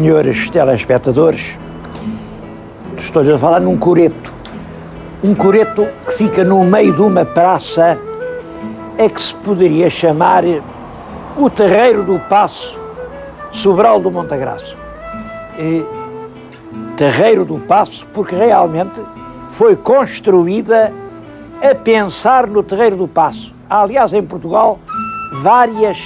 senhores telespectadores, estou-lhes a falar num coreto. Um coreto que fica no meio de uma praça é que se poderia chamar o Terreiro do Paço, Sobral do Montagraço. Terreiro do Paço, porque realmente foi construída a pensar no Terreiro do Paço. Há, aliás, em Portugal, várias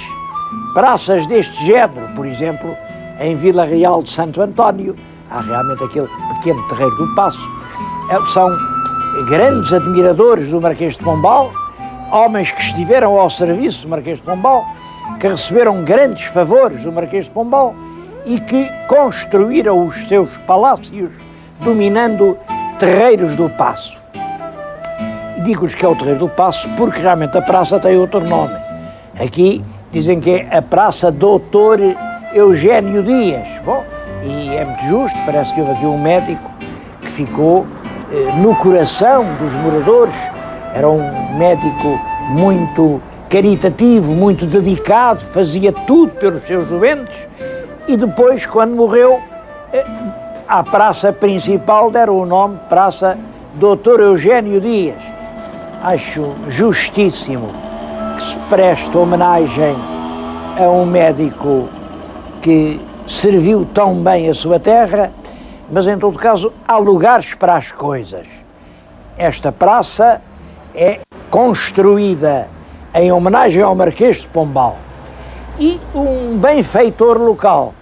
praças deste género. Por exemplo, em Vila Real de Santo António, há realmente aquele pequeno Terreiro do Paço. São grandes admiradores do Marquês de Pombal, homens que estiveram ao serviço do Marquês de Pombal, que receberam grandes favores do Marquês de Pombal e que construíram os seus palácios dominando terreiros do Paço. Digo-lhes que é o Terreiro do Paço porque realmente a praça tem outro nome. Aqui dizem que é a Praça Doutor Eugênio Dias. Bom, e é muito justo, parece que houve aqui um médico que ficou no coração dos moradores. Era um médico muito caritativo, muito dedicado, fazia tudo pelos seus doentes e depois, quando morreu, à praça principal deram o nome Praça Doutor Eugênio Dias. Acho justíssimo que se preste homenagem a um médico que serviu tão bem a sua terra, mas em todo caso há lugares para as coisas. Esta praça é construída em homenagem ao Marquês de Pombal e um benfeitor local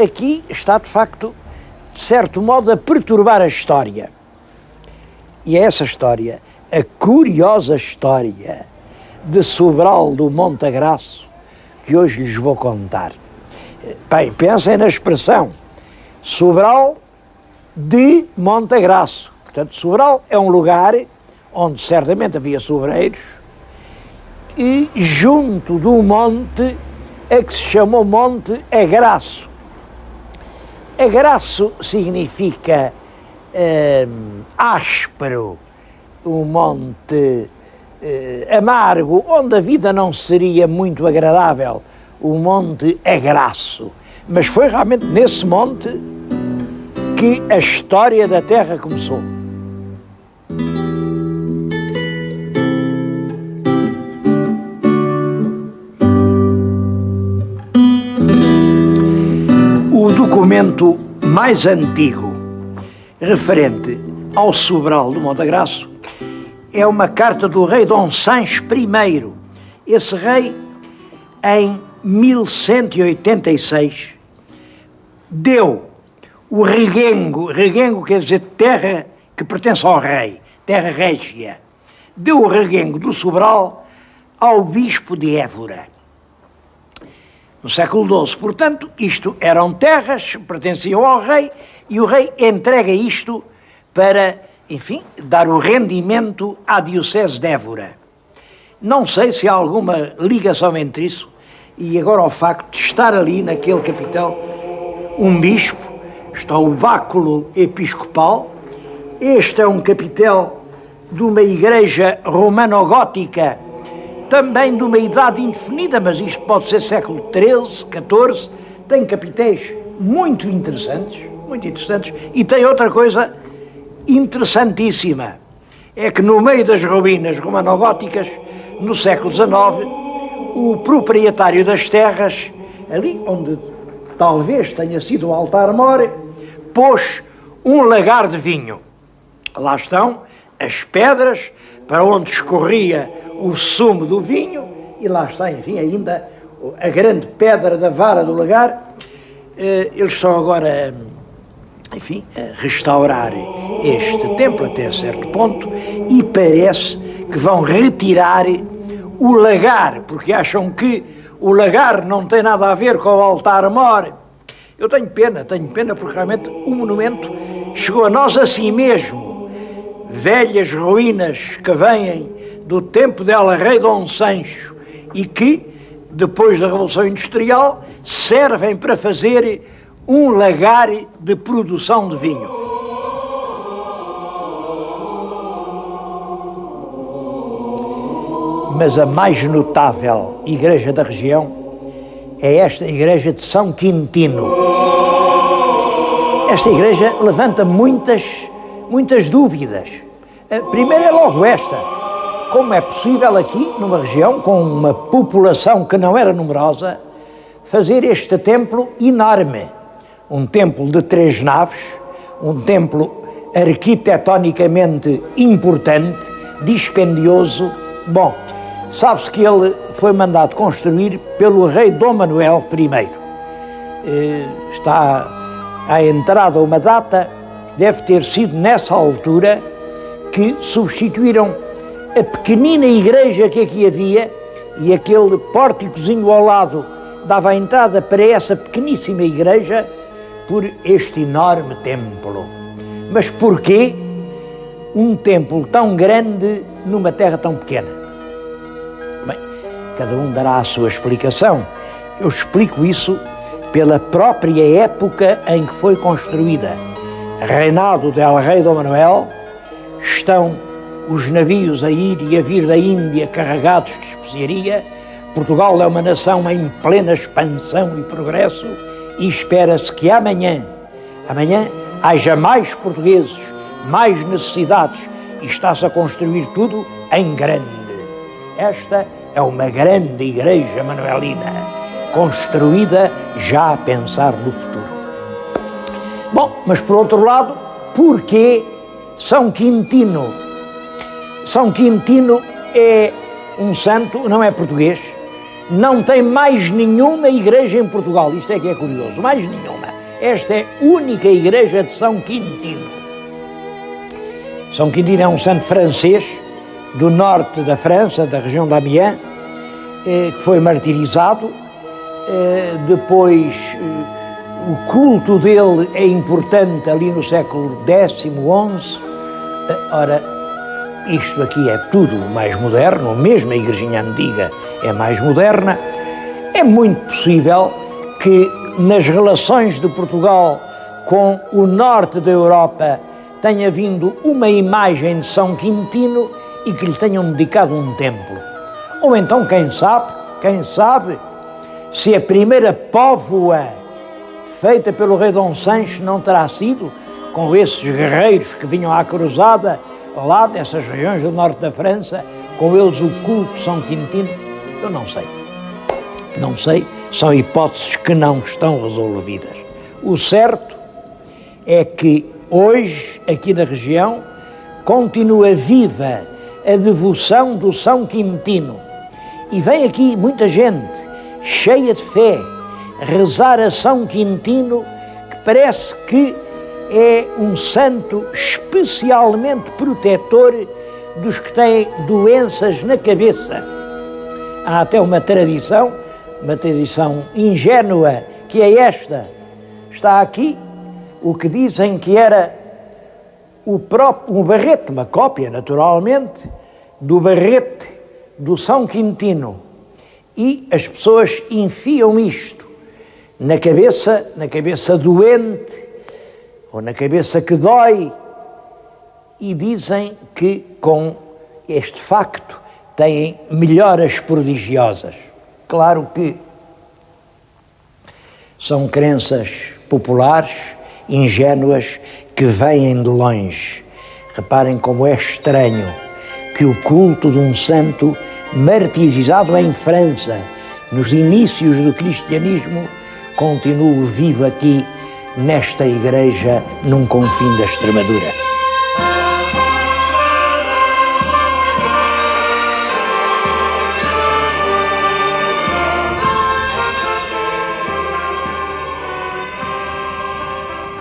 aqui está de facto, de certo modo, a perturbar a história. E é essa história, a curiosa história de Sobral do Montagraço, que hoje lhes vou contar. Bem, pensem na expressão Sobral de Montagraço. Portanto, Sobral é um lugar onde certamente havia sobreiros e junto do monte é que se chamou Monte Agraço. Agraço significa áspero, um monte amargo, onde a vida não seria muito agradável, o Monte Agraço. Mas foi realmente nesse monte que a história da Terra começou. O documento mais antigo referente ao Sobral do Montagraço é uma carta do rei Dom Sancho I. Esse rei, em 1186, deu o reguengo quer dizer terra que pertence ao rei, terra régia, deu o reguengo do Sobral ao bispo de Évora. No século XII, portanto, isto eram terras, pertenciam ao rei, e o rei entrega isto para, enfim, dar o rendimento à diocese de Évora. Não sei se há alguma ligação entre isso e agora o facto de estar ali naquele capitel um bispo, está o báculo episcopal, este é um capitel de uma igreja romano-gótica, também de uma idade indefinida, mas isto pode ser século XIII, XIV, tem capitéis muito interessantes, e tem outra coisa interessantíssima, é que no meio das ruínas romano-góticas, no século XIX, o proprietário das terras, ali onde talvez tenha sido o altar-mor, pôs um lagar de vinho. Lá estão as pedras para onde escorria o sumo do vinho, e lá está, enfim, ainda a grande pedra da vara do lagar. Eles estão agora, enfim, a restaurar este templo até certo ponto e parece que vão retirar o lagar, porque acham que o lagar não tem nada a ver com o altar-mor. Eu tenho pena porque realmente o monumento chegou a nós assim mesmo. Velhas ruínas que vêm do tempo dela rei Dom Sancho e que, depois da Revolução Industrial, servem para fazer um lagar de produção de vinho. Mas a mais notável igreja da região é esta igreja de São Quintino. esta igreja levanta muitas dúvidas. A primeira é logo esta: como é possível aqui, numa região com uma população que não era numerosa, fazer este templo enorme? Um templo de 3 naves, um templo arquitetonicamente importante, dispendioso. Bom, sabe-se que ele foi mandado construir pelo rei Dom Manuel I. Está à entrada uma data, deve ter sido nessa altura que substituíram a pequenina igreja que aqui havia, e aquele pórticozinho ao lado dava a entrada para essa pequeníssima igreja, por este enorme templo. Mas porquê um templo tão grande numa terra tão pequena? Bem, cada um dará a sua explicação. Eu explico isso pela própria época em que foi construída. Reinado del Rei Dom Manuel, estão os navios a ir e a vir da Índia carregados de especiaria. Portugal é uma nação em plena expansão e progresso, e espera-se que amanhã haja mais portugueses, mais necessidades, e está-se a construir tudo em grande. Esta é uma grande igreja manuelina, construída já a pensar no futuro. Bom, mas por outro lado, porquê São Quintino? São Quintino é um santo, não é português, não tem mais nenhuma igreja em Portugal. Isto é que é curioso, mais nenhuma. Esta é a única igreja de São Quintino. São Quintino é um santo francês, do norte da França, da região da Amiens, que foi martirizado. Depois, o culto dele é importante ali no século X, XI. Ora, isto aqui é tudo mais moderno, mesmo a igrejinha antiga é mais moderna. É muito possível que nas relações de Portugal com o norte da Europa tenha vindo uma imagem de São Quintino e que lhe tenham dedicado um templo. Ou então, quem sabe, se a primeira póvoa feita pelo rei Dom Sancho não terá sido com esses guerreiros que vinham à cruzada lá dessas regiões do norte da França, com eles o culto de São Quintino. Eu não sei, são hipóteses que não estão resolvidas. O certo é que hoje, aqui na região, continua viva a devoção do São Quintino, e vem aqui muita gente cheia de fé rezar a São Quintino, que parece que é um santo especialmente protetor dos que têm doenças na cabeça. Há até uma tradição ingênua, que é esta. Está aqui o que dizem que era um barrete, uma cópia, naturalmente, do barrete do São Quintino. E as pessoas enfiam isto na cabeça doente, ou na cabeça que dói, e dizem que com este facto têm melhoras prodigiosas. Claro que são crenças populares, ingênuas, que vêm de longe. Reparem como é estranho que o culto de um santo martirizado em França, nos inícios do cristianismo, continue vivo aqui nesta igreja num confim da Extremadura.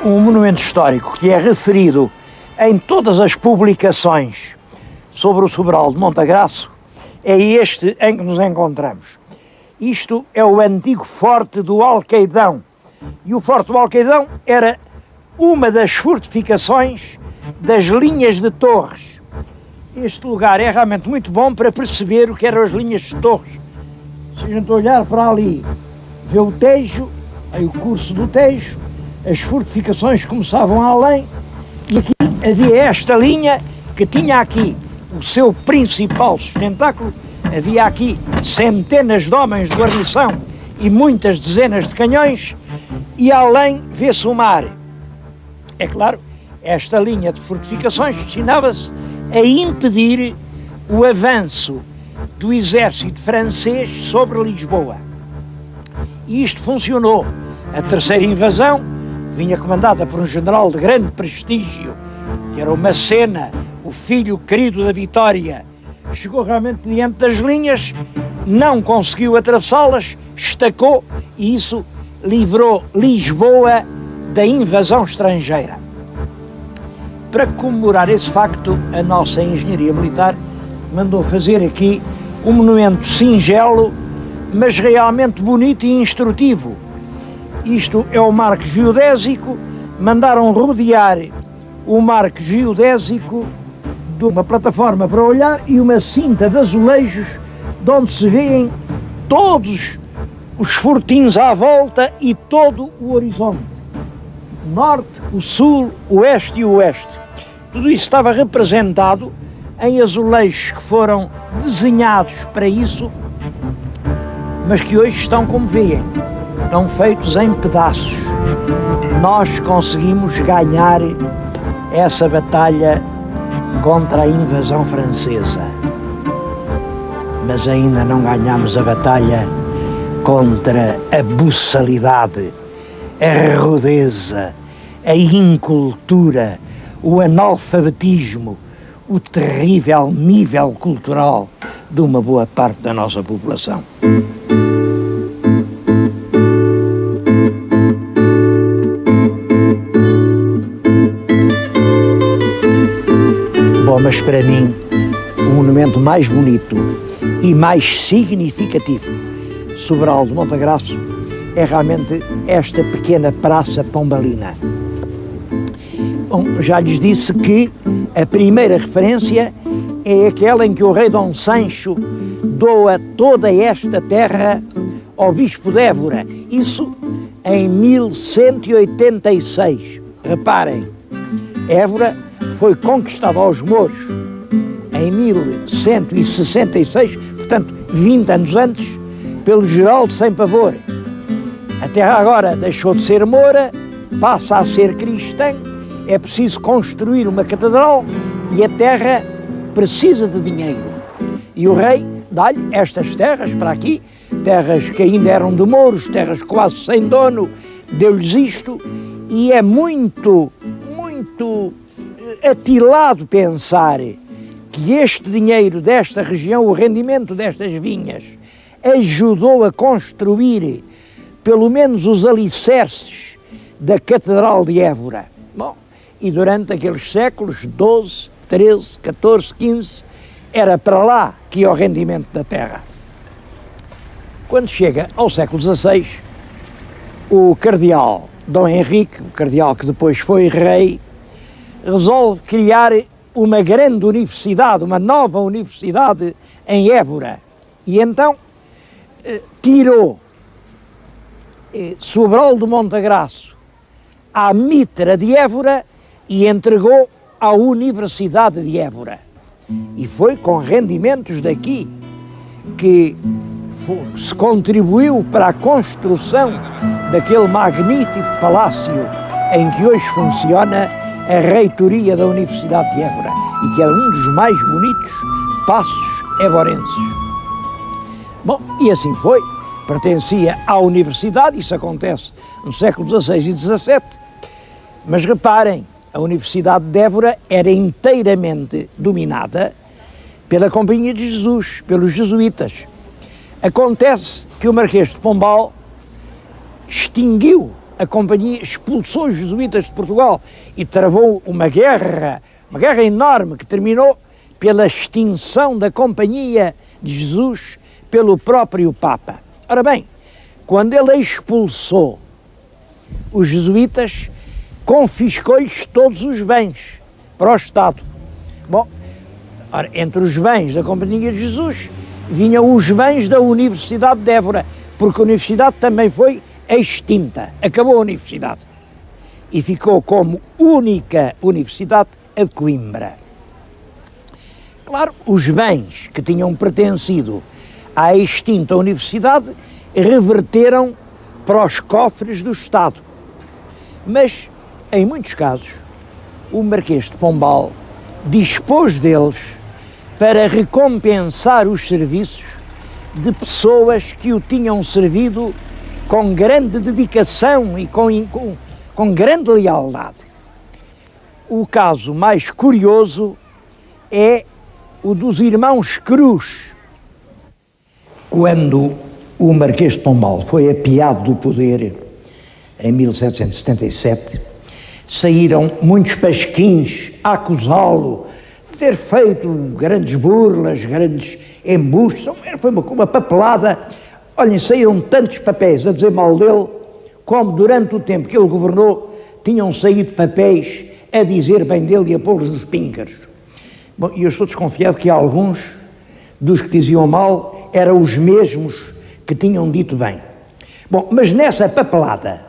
Um monumento histórico que é referido em todas as publicações sobre o Sobral de Montagraço é este em que nos encontramos. Isto é o antigo Forte do Alqueidão. E o Forte do Alqueidão era uma das fortificações das linhas de torres. Este lugar é realmente muito bom para perceber o que eram as linhas de torres. Se a gente olhar para ali, vê o Tejo, aí o curso do Tejo, as fortificações começavam além, e aqui havia esta linha que tinha aqui o seu principal sustentáculo. Havia aqui centenas de homens de guarnição e muitas dezenas de canhões, e além vê-se o mar. É claro, esta linha de fortificações destinava-se a impedir o avanço do exército francês sobre Lisboa. E isto funcionou. A terceira invasão vinha comandada por um general de grande prestígio, que era o Macena, o filho querido da Vitória. Chegou realmente diante das linhas, não conseguiu atravessá-las, estacou e isso livrou Lisboa da invasão estrangeira. Para comemorar esse facto, a nossa engenharia militar mandou fazer aqui um monumento singelo, mas realmente bonito e instrutivo. Isto é o marco geodésico, mandaram rodear o marco geodésico de uma plataforma para olhar e uma cinta de azulejos de onde se vêem todos os fortins à volta e todo o horizonte. O norte, o sul, o oeste e o oeste. Tudo isso estava representado em azulejos que foram desenhados para isso, mas que hoje estão como veem, estão feitos em pedaços. Nós conseguimos ganhar essa batalha contra a invasão francesa, mas ainda não ganhamos a batalha contra a buçalidade, a rudeza, a incultura, o analfabetismo, o terrível nível cultural de uma boa parte da nossa população. Bom, mas para mim, o monumento mais bonito e mais significativo sobre Sobral de Montagraço é realmente esta pequena praça pombalina. Bom, já lhes disse que a primeira referência é aquela em que o rei Dom Sancho doa toda esta terra ao bispo de Évora. Isso em 1186. Reparem, Évora foi conquistada aos mouros em 1166, portanto 20 anos antes, pelo Geraldo Sem Pavor. A terra agora deixou de ser moura, passa a ser cristã. É preciso construir uma catedral e a terra precisa de dinheiro. E o rei dá-lhe estas terras para aqui, terras que ainda eram de mouros, terras quase sem dono, deu-lhes isto, e é muito atilado pensar que este dinheiro desta região, o rendimento destas vinhas, ajudou a construir pelo menos os alicerces da Catedral de Évora. Bom, e durante aqueles séculos, 12, 13, 14, 15, era para lá que ia o rendimento da terra. Quando chega ao século XVI, o cardeal Dom Henrique, o cardeal que depois foi rei, resolve criar uma grande universidade, uma nova universidade em Évora. E então tirou Sobral de Montagraço à mitra de Évora e entregou à Universidade de Évora. E foi com rendimentos daqui que se contribuiu para a construção daquele magnífico palácio em que hoje funciona a reitoria da Universidade de Évora e que é um dos mais bonitos passos évorenses. Bom, e assim foi, pertencia à Universidade, isso acontece no século XVI e XVII, mas reparem, a Universidade de Évora era inteiramente dominada pela Companhia de Jesus, pelos jesuítas. Acontece que o Marquês de Pombal extinguiu a companhia, expulsou os jesuítas de Portugal e travou uma guerra enorme que terminou pela extinção da Companhia de Jesus pelo próprio Papa. Ora bem, quando ele expulsou os jesuítas, confiscou-lhes todos os bens para o Estado. Bom, ora, entre os bens da Companhia de Jesus vinham os bens da Universidade de Évora, porque a Universidade também foi extinta, acabou a Universidade e ficou como única Universidade a de Coimbra. Claro, os bens que tinham pertencido à extinta Universidade reverteram para os cofres do Estado, mas em muitos casos, o Marquês de Pombal dispôs deles para recompensar os serviços de pessoas que o tinham servido com grande dedicação e com grande lealdade. O caso mais curioso é o dos irmãos Cruz. Quando o Marquês de Pombal foi apeado do poder, em 1777, saíram muitos pasquins a acusá-lo de ter feito grandes burlas, grandes embustes. Foi uma papelada. Olhem, saíram tantos papéis a dizer mal dele, como durante o tempo que ele governou, tinham saído papéis a dizer bem dele e a pô-los nos píncaros. Bom, e eu estou desconfiado que alguns dos que diziam mal eram os mesmos que tinham dito bem. Bom, mas nessa papelada,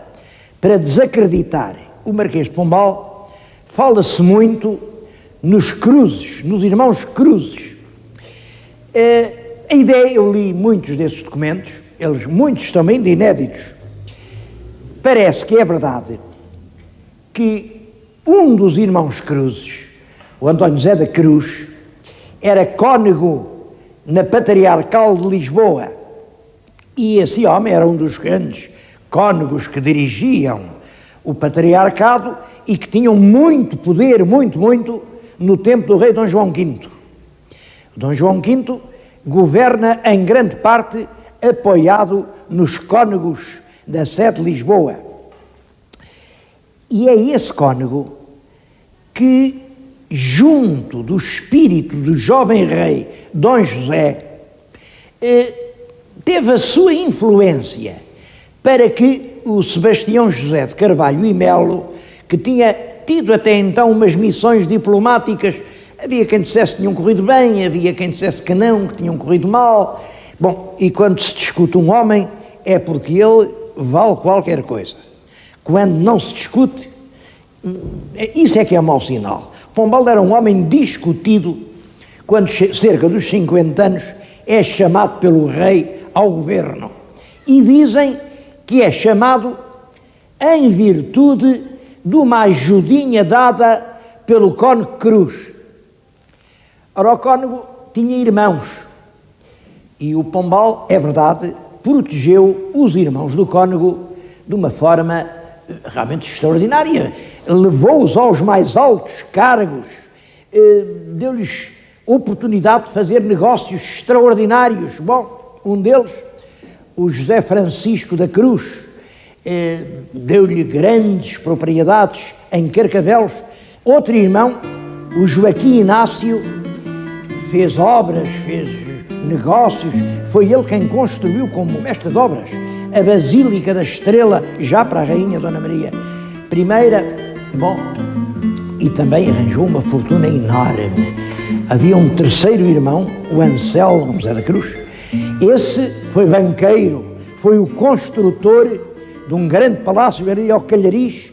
para desacreditar o Marquês de Pombal, fala-se muito nos Cruzes, nos irmãos Cruzes. A ideia, eu li muitos desses documentos, eles muitos também de inéditos. Parece que é verdade que um dos irmãos Cruzes, o António José da Cruz, era cônego na Patriarcal de Lisboa, e esse homem era um dos grandes cônegos que dirigiam o patriarcado e que tinham muito poder, muito, no tempo do rei Dom João V. Dom João V governa em grande parte apoiado nos cônegos da sede de Lisboa. E é esse cônego que, junto do espírito do jovem rei Dom José, teve a sua influência para que o Sebastião José de Carvalho e Melo, que tinha tido até então umas missões diplomáticas, havia quem dissesse que tinham corrido bem, havia quem dissesse que não, que tinham corrido mal. Bom, e quando se discute um homem, é porque ele vale qualquer coisa. Quando não se discute, isso é que é mau sinal. Pombal era um homem discutido, quando cerca dos 50 anos é chamado pelo rei ao governo. E dizem que é chamado em virtude de uma ajudinha dada pelo cônego Cruz. Ora, o cônego tinha irmãos, e o Pombal, é verdade, protegeu os irmãos do cônego de uma forma realmente extraordinária. Levou-os aos mais altos cargos, deu-lhes oportunidade de fazer negócios extraordinários. Bom, um deles, o José Francisco da Cruz, deu-lhe grandes propriedades em Carcavelos. Outro irmão, o Joaquim Inácio, fez obras, fez negócios, foi ele quem construiu como mestre de obras a Basílica da Estrela, já para a Rainha Dona Maria I. Bom, e também arranjou uma fortuna enorme. Havia um terceiro irmão, o Anselmo José da Cruz. Esse foi banqueiro, foi o construtor de um grande palácio ali ao Calhariz,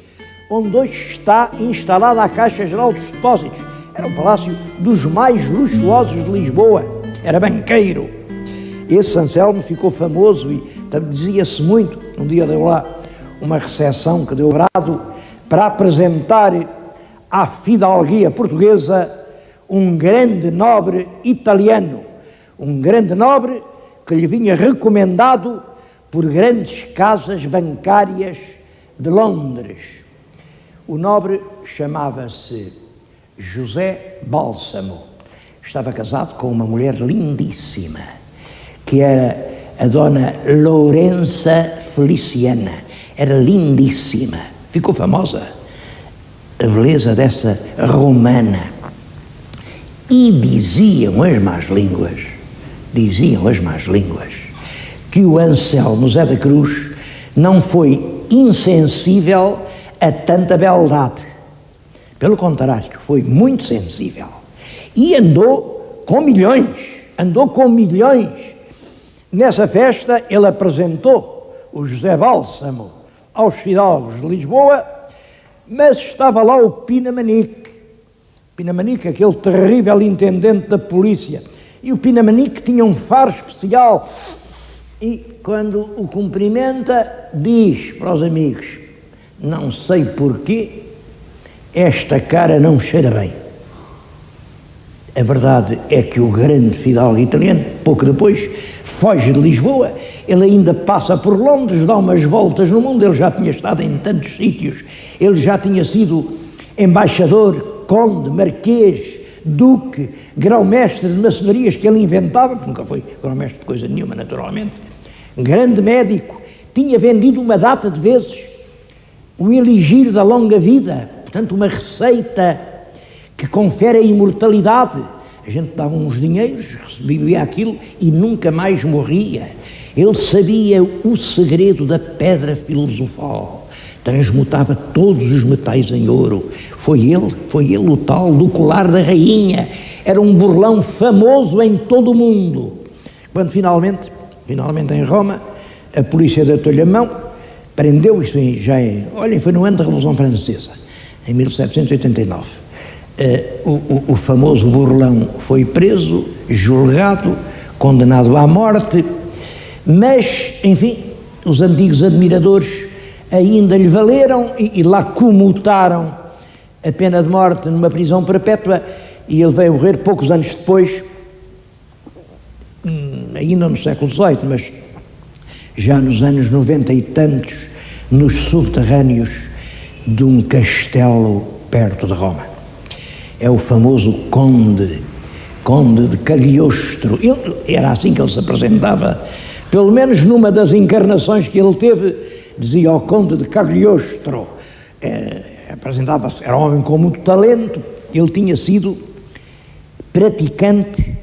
onde hoje está instalada a Caixa Geral dos Depósitos. Era um palácio dos mais luxuosos de Lisboa, era banqueiro. Esse Anselmo ficou famoso e dizia-se muito. Um dia deu lá uma recepção que deu brado para apresentar à fidalguia portuguesa um grande nobre italiano, um grande nobre que lhe vinha recomendado por grandes casas bancárias de Londres. O nobre chamava-se José Bálsamo. Estava casado com uma mulher lindíssima, que era a dona Lourença Feliciana. Era lindíssima, ficou famosa a beleza dessa romana. E diziam as más línguas, que o Anselmo José da Cruz não foi insensível a tanta beldade. Pelo contrário, foi muito sensível. E andou com milhões. Nessa festa ele apresentou o José Bálsamo aos fidalgos de Lisboa, mas estava lá o Pinamanique, aquele terrível intendente da polícia. E o Pinamanique tinha um faro especial e quando o cumprimenta diz para os amigos: não sei porquê, esta cara não cheira bem. A verdade é que o grande fidalgo italiano, pouco depois, foge de Lisboa, ele ainda passa por Londres, dá umas voltas no mundo, ele já tinha estado em tantos sítios, ele já tinha sido embaixador, conde, marquês, duque, grão-mestre de maçonarias que ele inventava, porque nunca foi grão-mestre de coisa nenhuma, naturalmente, grande médico, tinha vendido uma data de vezes o elixir da longa vida, portanto uma receita que confere a imortalidade. A gente dava uns dinheiros, recebia aquilo e nunca mais morria. Ele sabia o segredo da pedra filosofal, transmutava todos os metais em ouro. Foi ele o tal do colar da rainha. Era um burlão famoso em todo o mundo. Quando finalmente em Roma, a polícia deu-lhe a mão, prendeu, isso já é, olhem, foi no ano da Revolução Francesa, em 1789. O famoso burlão foi preso, julgado, condenado à morte, mas, enfim, os antigos admiradores ainda lhe valeram e lá comutaram a pena de morte numa prisão perpétua e ele veio morrer poucos anos depois, ainda no século XVIII, mas já nos anos 90 e tantos, nos subterrâneos de um castelo perto de Roma. É o famoso conde de Cagliostro. Era assim que ele se apresentava, pelo menos numa das encarnações que ele teve, dizia ao conde de Cagliostro. Apresentava-se, era um homem com muito talento, ele tinha sido praticante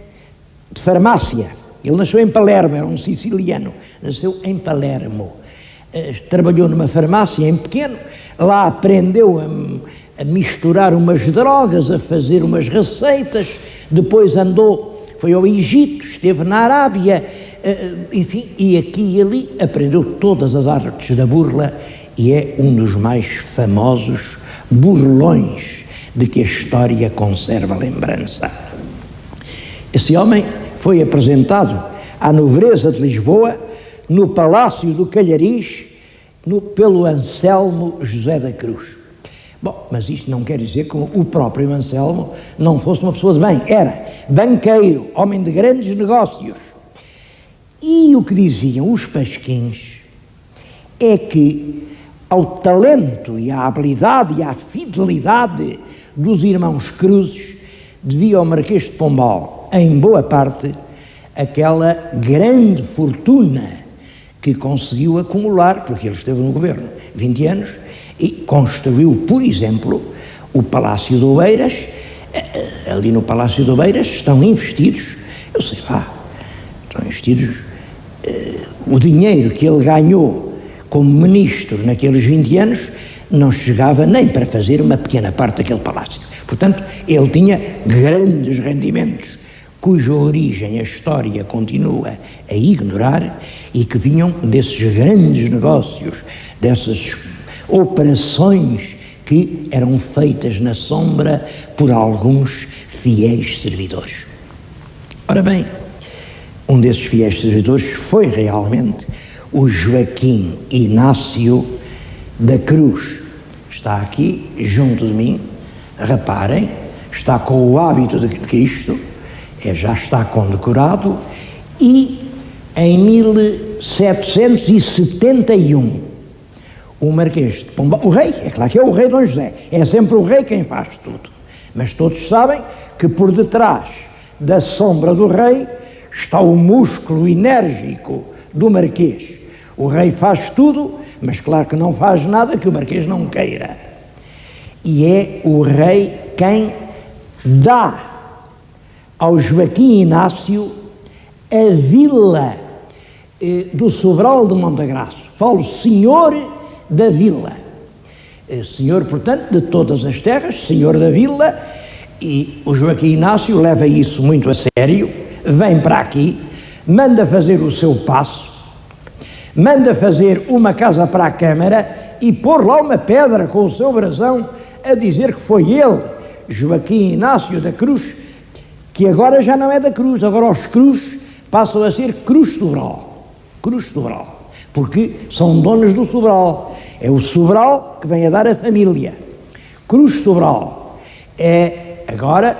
de farmácia. Ele nasceu em Palermo, era um siciliano, nasceu em Palermo. Trabalhou numa farmácia em pequeno, lá aprendeu a misturar umas drogas, a fazer umas receitas, depois foi ao Egito, esteve na Arábia, enfim, e aqui e ali aprendeu todas as artes da burla e é um dos mais famosos burlões de que a história conserva lembrança. Esse homem foi apresentado à nobreza de Lisboa no Palácio do Calhariz pelo Anselmo José da Cruz. Bom, mas isto não quer dizer que o próprio Anselmo não fosse uma pessoa de bem. Era banqueiro, homem de grandes negócios. E o que diziam os pasquins é que ao talento e à habilidade e à fidelidade dos irmãos Cruzes devia ao Marquês de Pombal, em boa parte, aquela grande fortuna que conseguiu acumular, porque ele esteve no governo 20 anos, e construiu, por exemplo, o Palácio de Oeiras. Ali no Palácio de Oeiras estão investidos, eu sei lá, estão investidos o dinheiro que ele ganhou como ministro naqueles 20 anos não chegava nem para fazer uma pequena parte daquele palácio. Portanto, ele tinha grandes rendimentos, cuja origem a história continua a ignorar e que vinham desses grandes negócios, dessas operações que eram feitas na sombra por alguns fiéis servidores. Ora bem, um desses fiéis servidores foi realmente o Joaquim Inácio da Cruz. Está aqui junto de mim, reparem, está com o hábito de Cristo, já está condecorado, e em 1771 o Marquês de Pombal, o rei, é claro que é o rei Dom José, é sempre o rei quem faz tudo, mas todos sabem que por detrás da sombra do rei está o músculo enérgico do Marquês. O rei faz tudo, mas claro que não faz nada que o Marquês não queira. E é o rei quem dá ao Joaquim Inácio a vila do Sobral de Montagraço. Falo senhor da vila. Senhor, portanto, de todas as terras, senhor da vila, e o Joaquim Inácio leva isso muito a sério, vem para aqui, manda fazer o seu paço, manda fazer uma casa para a Câmara e pôr lá uma pedra com o seu brasão a dizer que foi ele, Joaquim Inácio da Cruz, que agora já não é da Cruz, agora os Cruz passam a ser Cruz Sobral, porque são donos do Sobral. É o Sobral que vem a dar a família. Cruz Sobral agora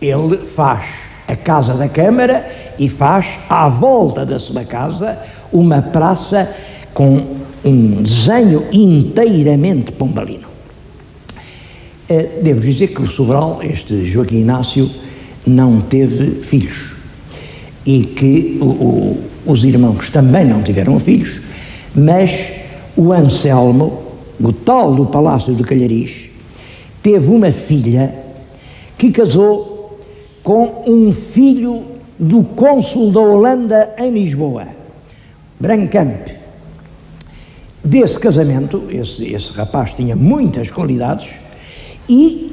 ele faz a Casa da Câmara e faz à volta da sua casa uma praça com um desenho inteiramente pombalino. Devo dizer que o Sobral, este Joaquim Inácio, não teve filhos e que os irmãos também não tiveram filhos, mas o Anselmo, o tal do Palácio de Calhariz, teve uma filha que casou com um filho do cônsul da Holanda em Lisboa, Brancamp. Desse casamento, esse rapaz tinha muitas qualidades e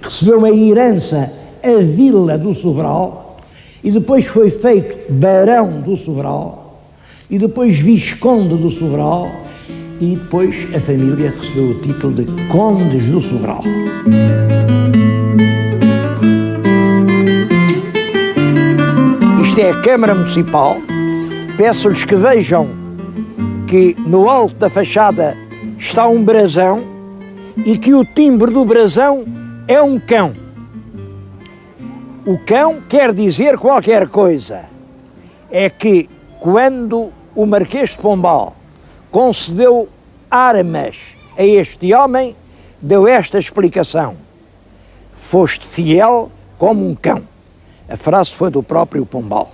recebeu uma herança, a Vila do Sobral, e depois foi feito Barão do Sobral, e depois Visconde do Sobral, e depois a família recebeu o título de Condes do Sobral. Isto é a Câmara Municipal. Peço-lhes que vejam que no alto da fachada está um brasão e que o timbre do brasão é um cão. O cão quer dizer qualquer coisa. É que quando o Marquês de Pombal concedeu armas a este homem, deu esta explicação: foste fiel como um cão. A frase foi do próprio Pombal.